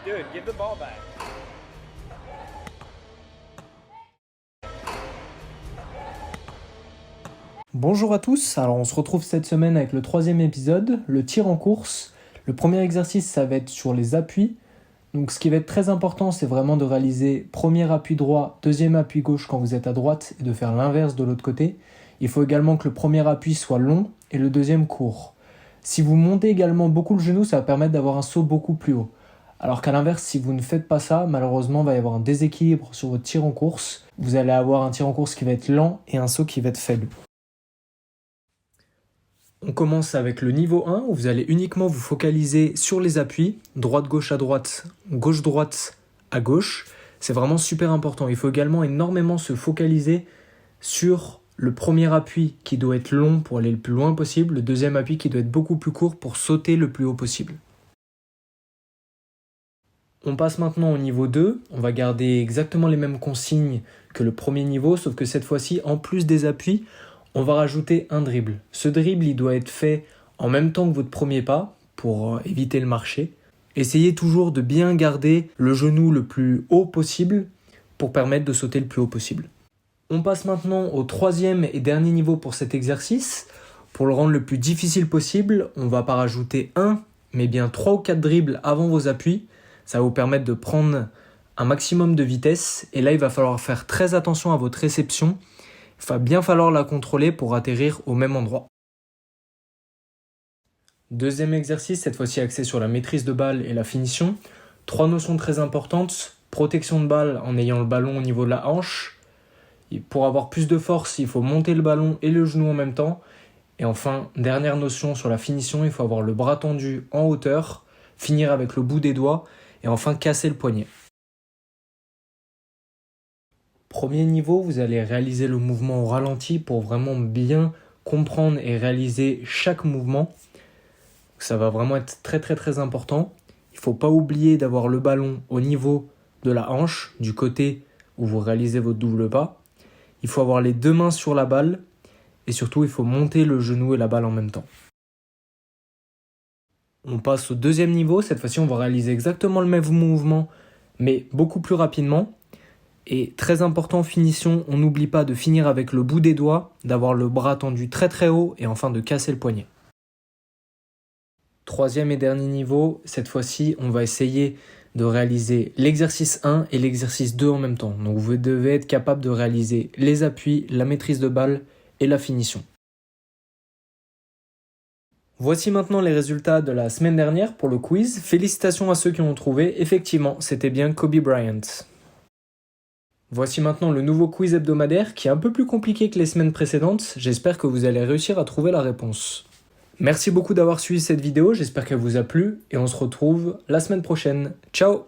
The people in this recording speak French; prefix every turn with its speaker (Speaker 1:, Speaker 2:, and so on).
Speaker 1: Good, give the ball back.
Speaker 2: Bonjour à tous, alors on se retrouve cette semaine avec le troisième épisode, le tir en course. Le premier exercice, ça va être sur les appuis. Donc ce qui va être très important, c'est vraiment de réaliser premier appui droit, deuxième appui gauche quand vous êtes à droite et de faire l'inverse de l'autre côté. Il faut également que le premier appui soit long et le deuxième court. Si vous montez également beaucoup le genou, ça va permettre d'avoir un saut beaucoup plus haut. Alors qu'à l'inverse, si vous ne faites pas ça, malheureusement, il va y avoir un déséquilibre sur votre tir en course. Vous allez avoir un tir en course qui va être lent et un saut qui va être faible. On commence avec le niveau 1 où vous allez uniquement vous focaliser sur les appuis, droite-gauche à droite, gauche-droite à gauche. C'est vraiment super important. Il faut également énormément se focaliser sur le premier appui qui doit être long pour aller le plus loin possible, le deuxième appui qui doit être beaucoup plus court pour sauter le plus haut possible. On passe maintenant au niveau 2. On va garder exactement les mêmes consignes que le premier niveau, sauf que cette fois-ci, en plus des appuis, on va rajouter un dribble. Ce dribble, il doit être fait en même temps que votre premier pas pour éviter le marché. Essayez toujours de bien garder le genou le plus haut possible pour permettre de sauter le plus haut possible. On passe maintenant au troisième et dernier niveau pour cet exercice. Pour le rendre le plus difficile possible, on va pas rajouter un, mais bien 3 ou 4 dribbles avant vos appuis. Ça va vous permettre de prendre un maximum de vitesse. Et là, il va falloir faire très attention à votre réception. Il va bien falloir la contrôler pour atterrir au même endroit. Deuxième exercice, cette fois-ci axé sur la maîtrise de balle et la finition. 3 notions très importantes. Protection de balle en ayant le ballon au niveau de la hanche. Et pour avoir plus de force, il faut monter le ballon et le genou en même temps. Et enfin, dernière notion sur la finition, il faut avoir le bras tendu en hauteur, finir avec le bout des doigts et enfin casser le poignet. Premier niveau, vous allez réaliser le mouvement au ralenti pour vraiment bien comprendre et réaliser chaque mouvement. Ça va vraiment être très très très important. Il ne faut pas oublier d'avoir le ballon au niveau de la hanche, du côté où vous réalisez votre double pas. Il faut avoir les deux mains sur la balle et surtout il faut monter le genou et la balle en même temps. On passe au deuxième niveau. Cette fois-ci, on va réaliser exactement le même mouvement mais beaucoup plus rapidement. Et très important, finition, on n'oublie pas de finir avec le bout des doigts, d'avoir le bras tendu très très haut et enfin de casser le poignet. Troisième et dernier niveau, cette fois-ci, on va essayer de réaliser l'exercice 1 et l'exercice 2 en même temps. Donc vous devez être capable de réaliser les appuis, la maîtrise de balle et la finition. Voici maintenant les résultats de la semaine dernière pour le quiz. Félicitations à ceux qui l'ont trouvé. Effectivement, c'était bien Kobe Bryant. Voici maintenant le nouveau quiz hebdomadaire qui est un peu plus compliqué que les semaines précédentes. J'espère que vous allez réussir à trouver la réponse. Merci beaucoup d'avoir suivi cette vidéo, j'espère qu'elle vous a plu et on se retrouve la semaine prochaine. Ciao!